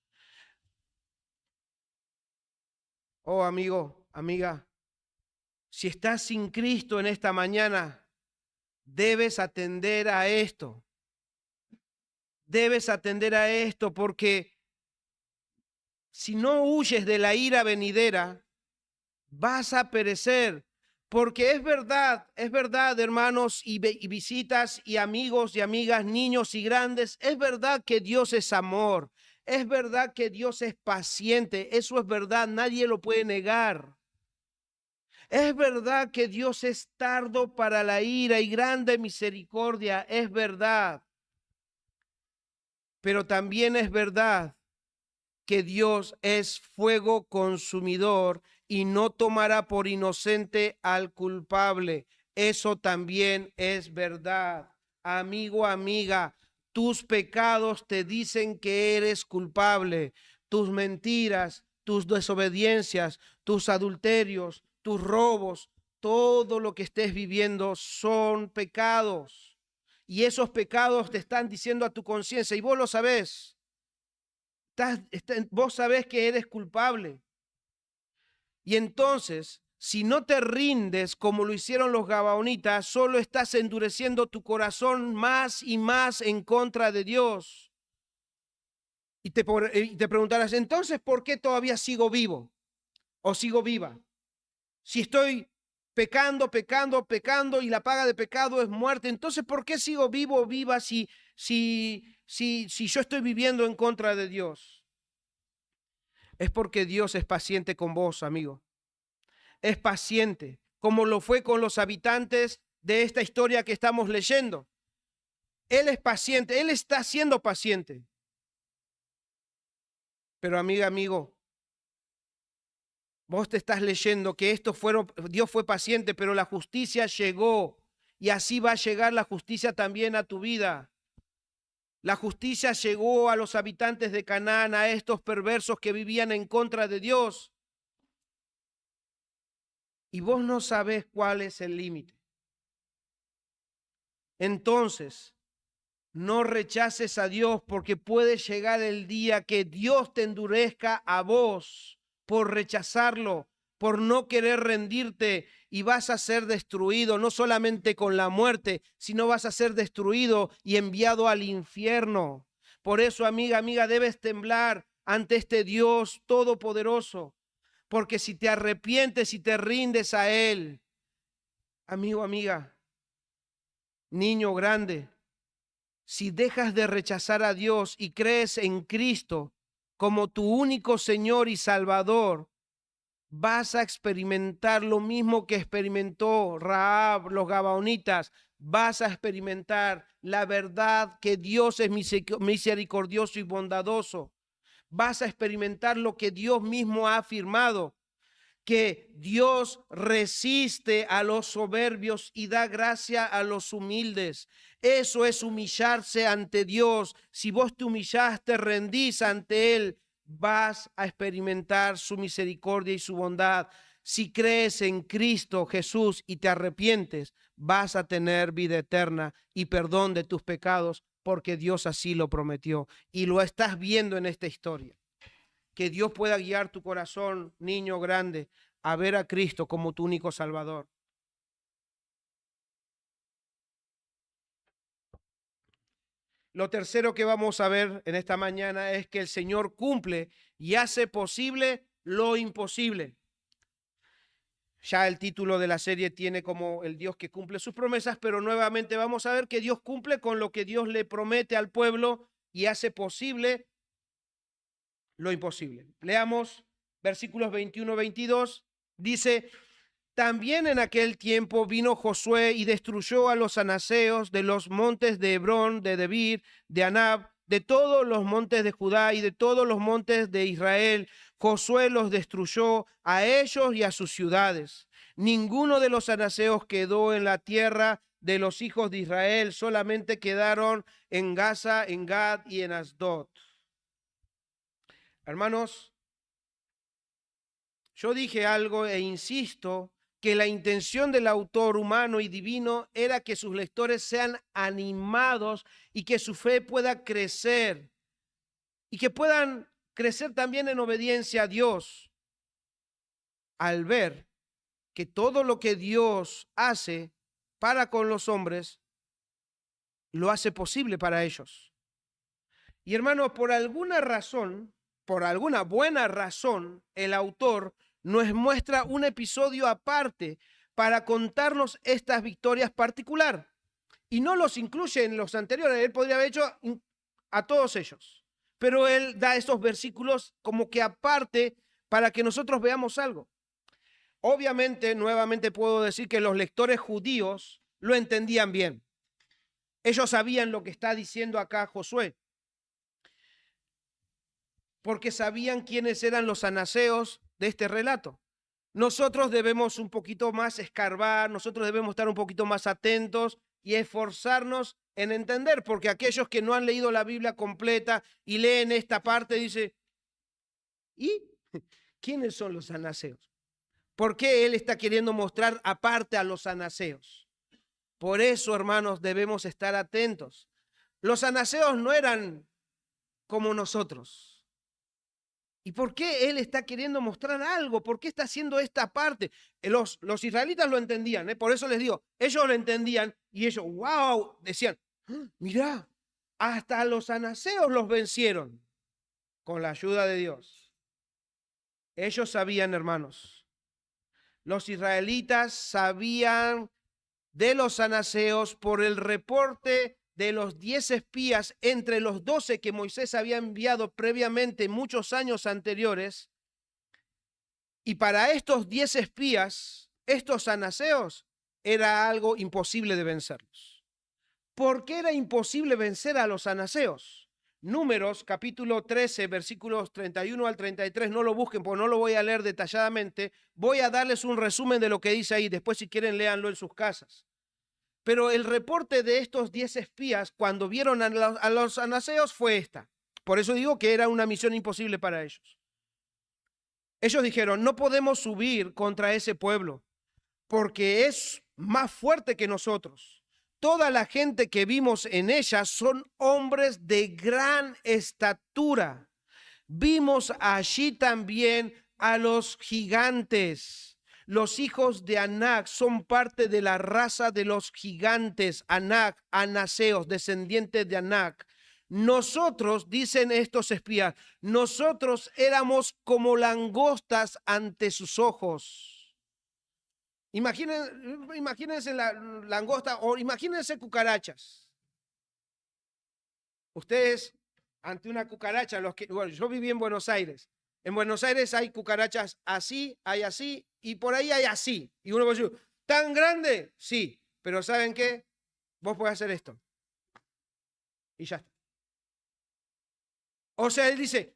Oh, amigo, amiga, si estás sin Cristo en esta mañana, debes atender a esto. Debes atender a esto porque si no huyes de la ira venidera, vas a perecer, porque es verdad, hermanos y visitas y amigos y amigas, niños y grandes, es verdad que Dios es amor, es verdad que Dios es paciente, eso es verdad, nadie lo puede negar. Es verdad que Dios es tardo para la ira y grande misericordia, es verdad. Pero también es verdad que Dios es fuego consumidor y no tomará por inocente al culpable. Eso también es verdad. Amigo, amiga, tus pecados te dicen que eres culpable. Tus mentiras, tus desobediencias, tus adulterios, tus robos, todo lo que estés viviendo son pecados. Y esos pecados te están diciendo a tu conciencia, y vos lo sabés. Vos sabés que eres culpable. Y entonces, si no te rindes como lo hicieron los gabaonitas, solo estás endureciendo tu corazón más y más en contra de Dios. Y te preguntarás, entonces, ¿por qué todavía sigo vivo o sigo viva? Si estoy pecando, pecando, pecando, y la paga de pecado es muerte. Entonces, ¿por qué sigo vivo o viva si yo estoy viviendo en contra de Dios? Es porque Dios es paciente con vos, amigo. Es paciente, como lo fue con los habitantes de esta historia que estamos leyendo. Él es paciente, Él está siendo paciente. Pero amiga, amigo, vos te estás leyendo que Dios fue paciente, pero la justicia llegó, y así va a llegar la justicia también a tu vida. La justicia llegó a los habitantes de Canaán, a estos perversos que vivían en contra de Dios. Y vos no sabés cuál es el límite. Entonces, no rechaces a Dios, porque puede llegar el día que Dios te endurezca a vos por rechazarlo, por no querer rendirte, y vas a ser destruido, no solamente con la muerte, sino vas a ser destruido y enviado al infierno. Por eso, amiga, debes temblar ante este Dios todopoderoso, porque si te arrepientes y te rindes a Él, amigo, amiga, niño grande, si dejas de rechazar a Dios y crees en Cristo como tu único Señor y Salvador, vas a experimentar lo mismo que experimentó Rahab, los gabaonitas. Vas a experimentar la verdad que Dios es misericordioso y bondadoso. Vas a experimentar lo que Dios mismo ha afirmado, que Dios resiste a los soberbios y da gracia a los humildes. Eso es humillarse ante Dios. Si vos te humillás, te rendís ante Él, vas a experimentar su misericordia y su bondad. Si crees en Cristo Jesús y te arrepientes, vas a tener vida eterna y perdón de tus pecados, porque Dios así lo prometió. Y lo estás viendo en esta historia. Que Dios pueda guiar tu corazón, niño grande, a ver a Cristo como tu único Salvador. Lo tercero que vamos a ver en esta mañana es que el Señor cumple y hace posible lo imposible. Ya el título de la serie tiene como el Dios que cumple sus promesas, pero nuevamente vamos a ver que Dios cumple con lo que Dios le promete al pueblo y hace posible lo imposible. Leamos versículos 21-22. Dice: también en aquel tiempo vino Josué y destruyó a los anaseos de los montes de Hebrón, de Debir, de Anab, de todos los montes de Judá y de todos los montes de Israel. Josué los destruyó a ellos y a sus ciudades. Ninguno de los anaseos quedó en la tierra de los hijos de Israel, solamente quedaron en Gaza, en Gad y en Asdod. Hermanos, yo dije algo e insisto que la intención del autor humano y divino era que sus lectores sean animados y que su fe pueda crecer y que puedan crecer también en obediencia a Dios al ver que todo lo que Dios hace para con los hombres lo hace posible para ellos. Y hermanos, por alguna razón, por alguna buena razón, el autor nos muestra un episodio aparte para contarnos estas victorias particular. Y no los incluye en los anteriores. Él podría haber hecho a todos ellos. Pero él da estos versículos como que aparte para que nosotros veamos algo. Obviamente, nuevamente puedo decir que los lectores judíos lo entendían bien. Ellos sabían lo que está diciendo acá Josué, porque sabían quiénes eran los anaseos de este relato. Nosotros debemos un poquito más escarbar, nosotros debemos estar un poquito más atentos y esforzarnos en entender, porque aquellos que no han leído la Biblia completa y leen esta parte dicen: ¿y quiénes son los anaseos? ¿Por qué él está queriendo mostrar aparte a los anaseos? Por eso, hermanos, debemos estar atentos. Los anaseos no eran como nosotros. ¿Y por qué él está queriendo mostrar algo? ¿Por qué está haciendo esta parte? Los israelitas lo entendían, por eso les digo, ellos lo entendían y ellos, wow, decían: mirá, hasta los anaseos los vencieron con la ayuda de Dios. Ellos sabían, hermanos, Los israelitas sabían de los anaseos por el reporte de los 10 espías entre los 12 que Moisés había enviado previamente muchos años anteriores. Y para estos 10 espías, estos anaseos, era algo imposible de vencerlos. ¿Por qué era imposible vencer a los anaseos? Números, capítulo 13, versículos 31 al 33, no lo busquen porque no lo voy a leer detalladamente. Voy a darles un resumen de lo que dice ahí. Después, si quieren, léanlo en sus casas. Pero el reporte de estos 10 espías cuando vieron a los anaseos fue esta. Por eso digo que era una misión imposible para ellos. Ellos dijeron, no podemos subir contra ese pueblo porque es más fuerte que nosotros. Toda la gente que vimos en ella son hombres de gran estatura. Vimos allí también a los gigantes. Los hijos de Anac son parte de la raza de los gigantes, Anac, anaseos, descendientes de Anac. Nosotros, dicen estos espías, nosotros éramos como langostas ante sus ojos. Imagínense la langosta o imagínense cucarachas. Ustedes ante una cucaracha, bueno, yo viví en Buenos Aires. En Buenos Aires hay cucarachas así, hay así, y por ahí hay así. Y uno puede decir, ¿tan grande? Sí, pero ¿saben qué? Vos podés hacer esto. Y ya está. O sea, él dice,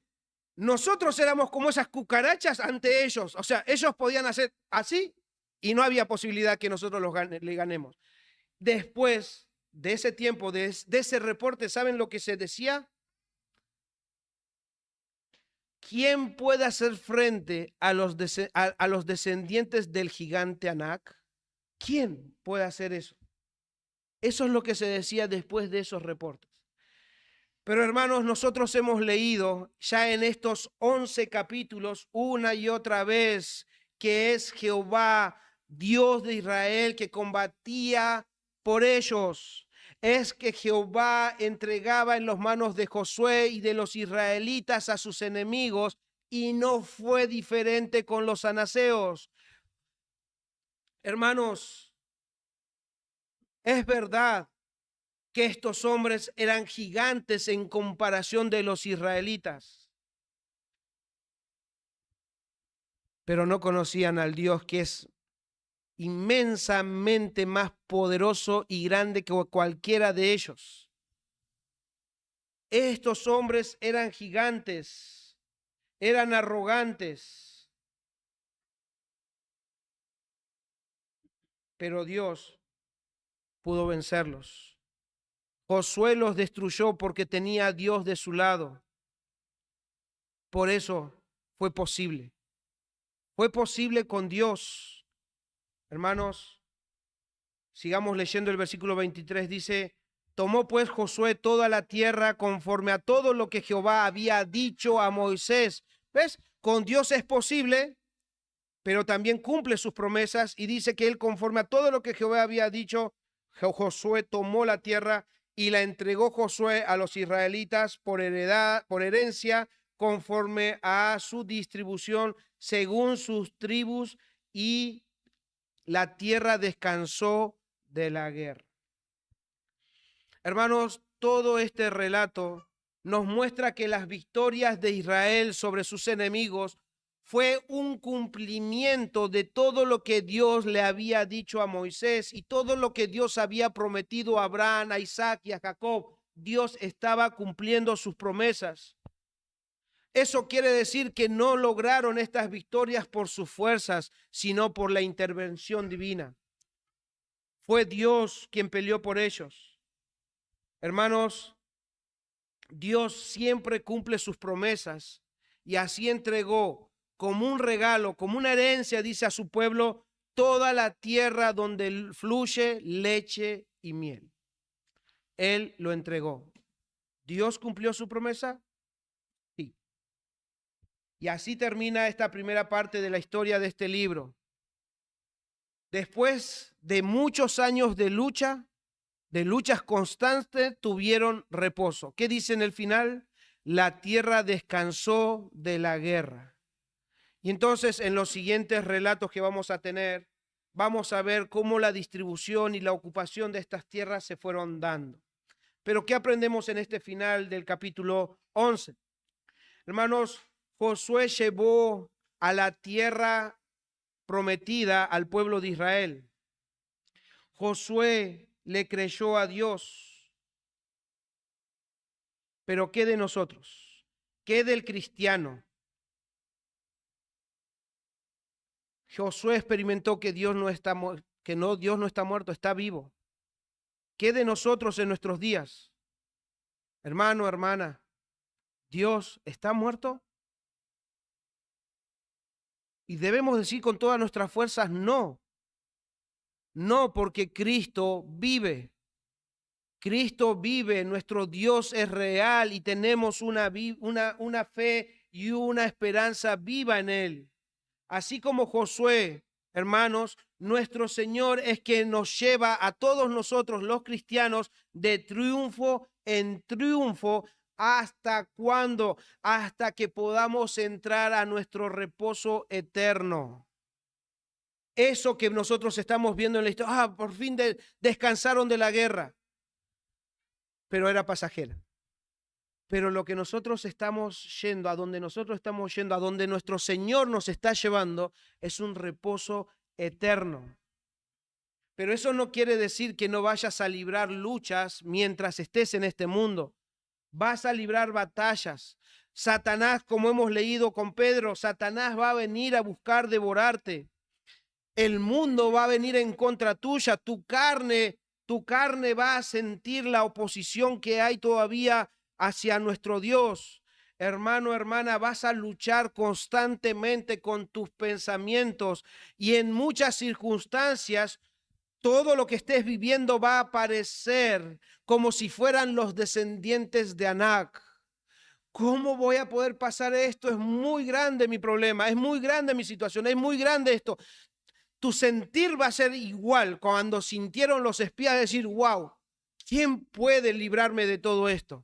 nosotros éramos como esas cucarachas ante ellos. O sea, ellos podían hacer así y no había posibilidad que nosotros le ganemos. Después de ese tiempo, de ese reporte, ¿saben lo que se decía? ¿Quién puede hacer frente a los descendientes del gigante Anac? ¿Quién puede hacer eso? Eso es lo que se decía después de esos reportes. Pero hermanos, nosotros hemos leído ya en estos 11 capítulos una y otra vez que es Jehová, Dios de Israel, que combatía por ellos. Es que Jehová entregaba en las manos de Josué y de los israelitas a sus enemigos, y no fue diferente con los anaseos. Hermanos, es verdad que estos hombres eran gigantes en comparación de los israelitas, pero no conocían al Dios que es inmensamente más poderoso y grande que cualquiera de ellos. Estos hombres eran gigantes, eran arrogantes, pero Dios pudo vencerlos. Josué los destruyó porque tenía a Dios de su lado. Por eso fue posible. Fue posible con Dios. Hermanos, sigamos leyendo el versículo 23. Dice, tomó pues Josué toda la tierra conforme a todo lo que Jehová había dicho a Moisés. ¿Ves? Con Dios es posible, pero también cumple sus promesas y dice que él conforme a todo lo que Jehová había dicho, Josué tomó la tierra y la entregó Josué a los israelitas por herencia, conforme a su distribución según sus tribus, y la tierra descansó de la guerra. Hermanos, todo este relato nos muestra que las victorias de Israel sobre sus enemigos fue un cumplimiento de todo lo que Dios le había dicho a Moisés y todo lo que Dios había prometido a Abraham, a Isaac y a Jacob. Dios estaba cumpliendo sus promesas. Eso quiere decir que no lograron estas victorias por sus fuerzas, sino por la intervención divina. Fue Dios quien peleó por ellos. Hermanos, Dios siempre cumple sus promesas y así entregó como un regalo, como una herencia, dice a su pueblo, toda la tierra donde fluye leche y miel. Él lo entregó. ¿Dios cumplió su promesa? Sí. Y así termina esta primera parte de la historia de este libro. Después de muchos años de luchas constantes, tuvieron reposo. ¿Qué dice en el final? La tierra descansó de la guerra. Y entonces en los siguientes relatos que vamos a tener, vamos a ver cómo la distribución y la ocupación de estas tierras se fueron dando. Pero ¿qué aprendemos en este final del capítulo 11? Hermanos, Josué llevó a la tierra prometida al pueblo de Israel. Josué le creyó a Dios. Pero ¿qué de nosotros? ¿Qué del cristiano? Josué experimentó que Dios no está muerto, está vivo. ¿Qué de nosotros en nuestros días? Hermano, hermana, ¿Dios está muerto? Y debemos decir con todas nuestras fuerzas, no. No, porque Cristo vive. Cristo vive, nuestro Dios es real y tenemos una fe y una esperanza viva en Él. Así como Josué, hermanos, nuestro Señor es quien nos lleva a todos nosotros los cristianos de triunfo en triunfo. ¿Hasta cuándo? Hasta que podamos entrar a nuestro reposo eterno. Eso que nosotros estamos viendo en la historia, por fin descansaron de la guerra, pero era pasajera. Pero lo que nosotros estamos yendo, a donde nosotros estamos yendo, a donde nuestro Señor nos está llevando, es un reposo eterno. Pero eso no quiere decir que no vayas a librar luchas mientras estés en este mundo. Vas a librar batallas. Satanás, como hemos leído con Pedro, Satanás va a venir a buscar devorarte. El mundo va a venir en contra tuya. Tu carne va a sentir la oposición que hay todavía hacia nuestro Dios. Hermano, hermana, vas a luchar constantemente con tus pensamientos y en muchas circunstancias todo lo que estés viviendo va a parecer como si fueran los descendientes de Anac. ¿Cómo voy a poder pasar esto? Es muy grande mi problema, es muy grande mi situación, es muy grande esto. Tu sentir va a ser igual cuando sintieron los espías decir, wow, ¿quién puede librarme de todo esto?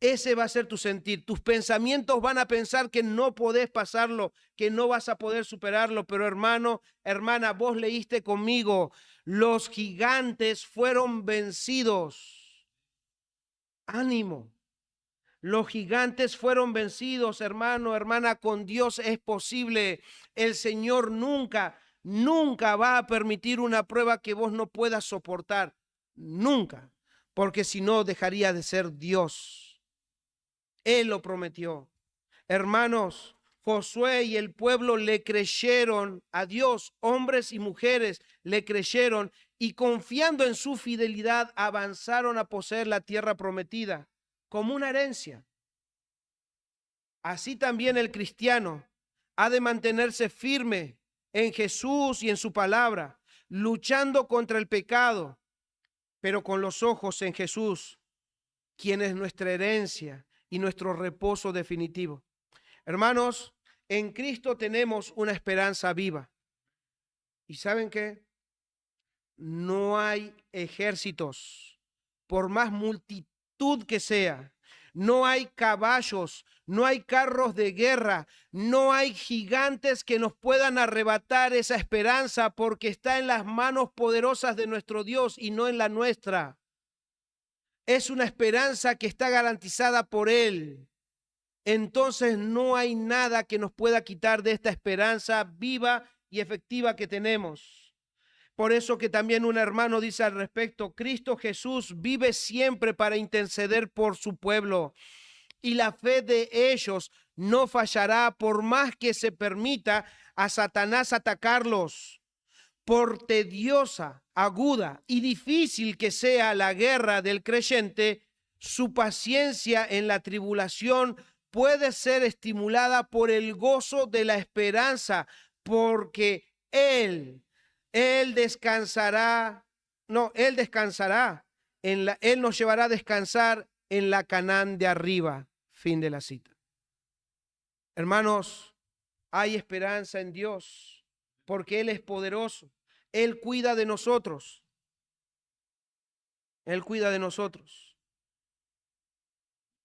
Ese va a ser tu sentir. Tus pensamientos van a pensar que no podés pasarlo, que no vas a poder superarlo. Pero hermano, hermana, vos leíste conmigo, los gigantes fueron vencidos. Ánimo. Los gigantes fueron vencidos, hermano, hermana, con Dios es posible. El Señor nunca va a permitir una prueba que vos no puedas soportar. Nunca. Porque si no, dejaría de ser Dios. Él lo prometió. Hermanos, Josué y el pueblo le creyeron a Dios, hombres y mujeres le creyeron y confiando en su fidelidad avanzaron a poseer la tierra prometida como una herencia. Así también el cristiano ha de mantenerse firme en Jesús y en su palabra, luchando contra el pecado, pero con los ojos en Jesús, quien es nuestra herencia y nuestro reposo definitivo. Hermanos, en Cristo tenemos una esperanza viva. ¿Y saben qué? No hay ejércitos, por más multitud que sea. No hay caballos, no hay carros de guerra, no hay gigantes que nos puedan arrebatar esa esperanza porque está en las manos poderosas de nuestro Dios y no en la nuestra. Es una esperanza que está garantizada por Él. Entonces no hay nada que nos pueda quitar de esta esperanza viva y efectiva que tenemos. Por eso que también un hermano dice al respecto, Cristo Jesús vive siempre para interceder por su pueblo y la fe de ellos no fallará por más que se permita a Satanás atacarlos. Por tediosa, aguda y difícil que sea la guerra del creyente, su paciencia en la tribulación puede ser estimulada por el gozo de la esperanza, porque Él descansará, Él nos llevará a descansar en la Canaán de arriba. Fin de la cita. Hermanos, hay esperanza en Dios, porque Él es poderoso. Él cuida de nosotros. Él cuida de nosotros.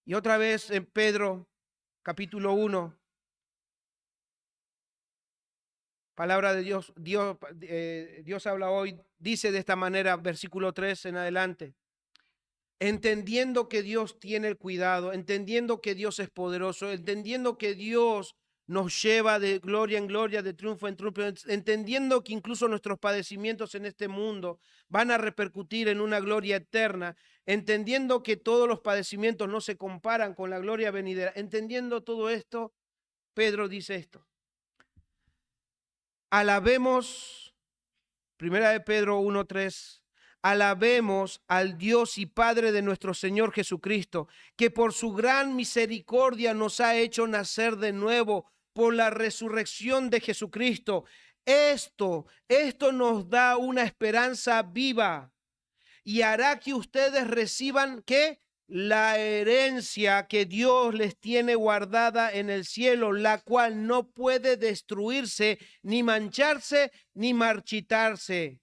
Y otra vez en Pedro, capítulo 1, palabra de Dios habla hoy, dice de esta manera, versículo 3 en adelante. Entendiendo que Dios tiene el cuidado, entendiendo que Dios es poderoso, entendiendo que Dios nos lleva de gloria en gloria, de triunfo en triunfo, entendiendo que incluso nuestros padecimientos en este mundo van a repercutir en una gloria eterna, entendiendo que todos los padecimientos no se comparan con la gloria venidera, entendiendo todo esto, Pedro dice esto. Alabemos, primera de Pedro 1:3. Alabemos al Dios y Padre de nuestro Señor Jesucristo, que por su gran misericordia nos ha hecho nacer de nuevo por la resurrección de Jesucristo. Esto nos da una esperanza viva y hará que ustedes reciban, ¿qué? La herencia que Dios les tiene guardada en el cielo, la cual no puede destruirse, ni mancharse, ni marchitarse.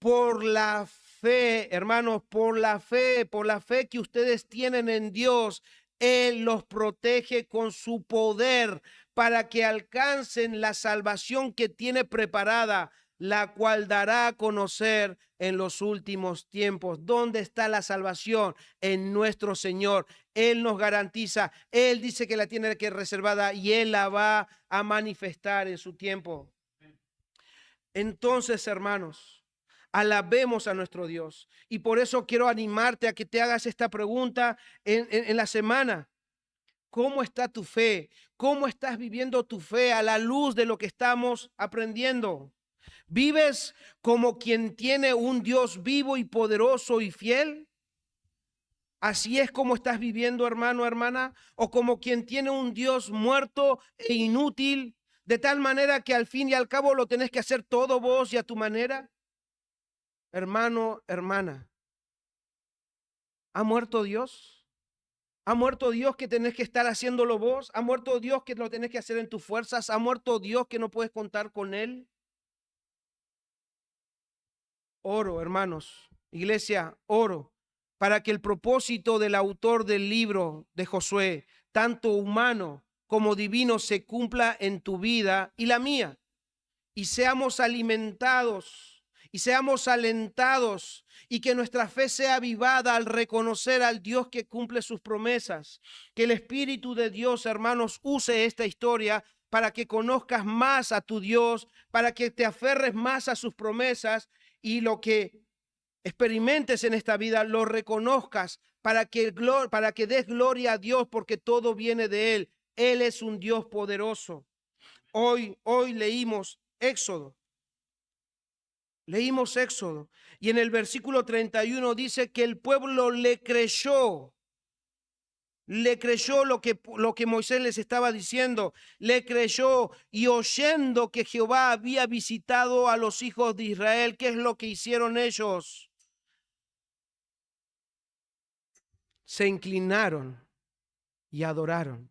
Por la fe, hermanos, por la fe que ustedes tienen en Dios, Él los protege con su poder para que alcancen la salvación que tiene preparada, la cual dará a conocer en los últimos tiempos. ¿Dónde está la salvación? En nuestro Señor. Él nos garantiza, Él dice que la tiene que reservada y Él la va a manifestar en su tiempo. Entonces, hermanos, alabemos a nuestro Dios. Y por eso quiero animarte a que te hagas esta pregunta en la semana. ¿Cómo está tu fe? ¿Cómo estás viviendo tu fe a la luz de lo que estamos aprendiendo? ¿Vives como quien tiene un Dios vivo y poderoso y fiel? ¿Así es como estás viviendo, hermano, hermana? ¿O como quien tiene un Dios muerto e inútil, de tal manera que al fin y al cabo lo tenés que hacer todo vos y a tu manera? Hermano, hermana, ¿ha muerto Dios? ¿Ha muerto Dios que tenés que estar haciéndolo vos? ¿Ha muerto Dios que lo tenés que hacer en tus fuerzas? ¿Ha muerto Dios que no puedes contar con Él? Oro, hermanos, iglesia, oro, para que el propósito del autor del libro de Josué, tanto humano como divino, se cumpla en tu vida y la mía, y seamos alimentados y seamos alentados, y que nuestra fe sea avivada al reconocer al Dios que cumple sus promesas. Que el Espíritu de Dios, hermanos, use esta historia para que conozcas más a tu Dios, para que te aferres más a sus promesas, y lo que experimentes en esta vida lo reconozcas, para que des gloria a Dios, porque todo viene de Él. Él es un Dios poderoso. Hoy leímos Éxodo. Leímos Éxodo y en el versículo 31 dice que el pueblo le creyó lo que Moisés les estaba diciendo, le creyó, y oyendo que Jehová había visitado a los hijos de Israel, ¿qué es lo que hicieron ellos? Se inclinaron y adoraron.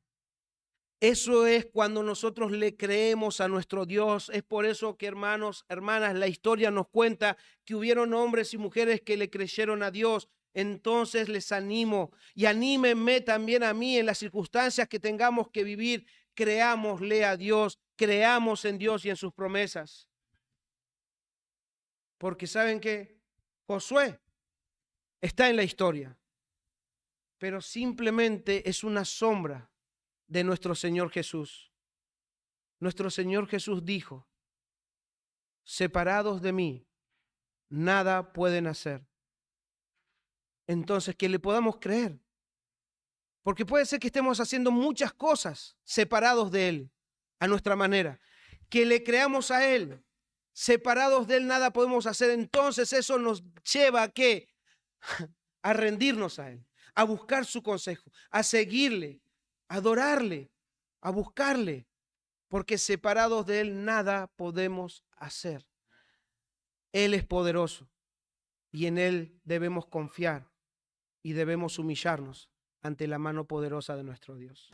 Eso es cuando nosotros le creemos a nuestro Dios. Es por eso que, hermanos, hermanas, la historia nos cuenta que hubieron hombres y mujeres que le creyeron a Dios. Entonces les animo, y anímenme también a mí en las circunstancias que tengamos que vivir. Creámosle a Dios, creamos en Dios y en sus promesas. Porque ¿saben qué? Josué está en la historia, pero simplemente es una sombra de nuestro Señor Jesús. Nuestro Señor Jesús dijo: separados de mí, nada pueden hacer. Entonces, que le podamos creer. Porque puede ser que estemos haciendo muchas cosas separados de Él, a nuestra manera. Que le creamos a Él. Separados de Él nada podemos hacer. Entonces eso nos lleva a ¿qué? A rendirnos a Él, a buscar su consejo, a seguirle, a adorarle, a buscarle. Porque separados de Él nada podemos hacer. Él es poderoso y en Él debemos confiar y debemos humillarnos ante la mano poderosa de nuestro Dios.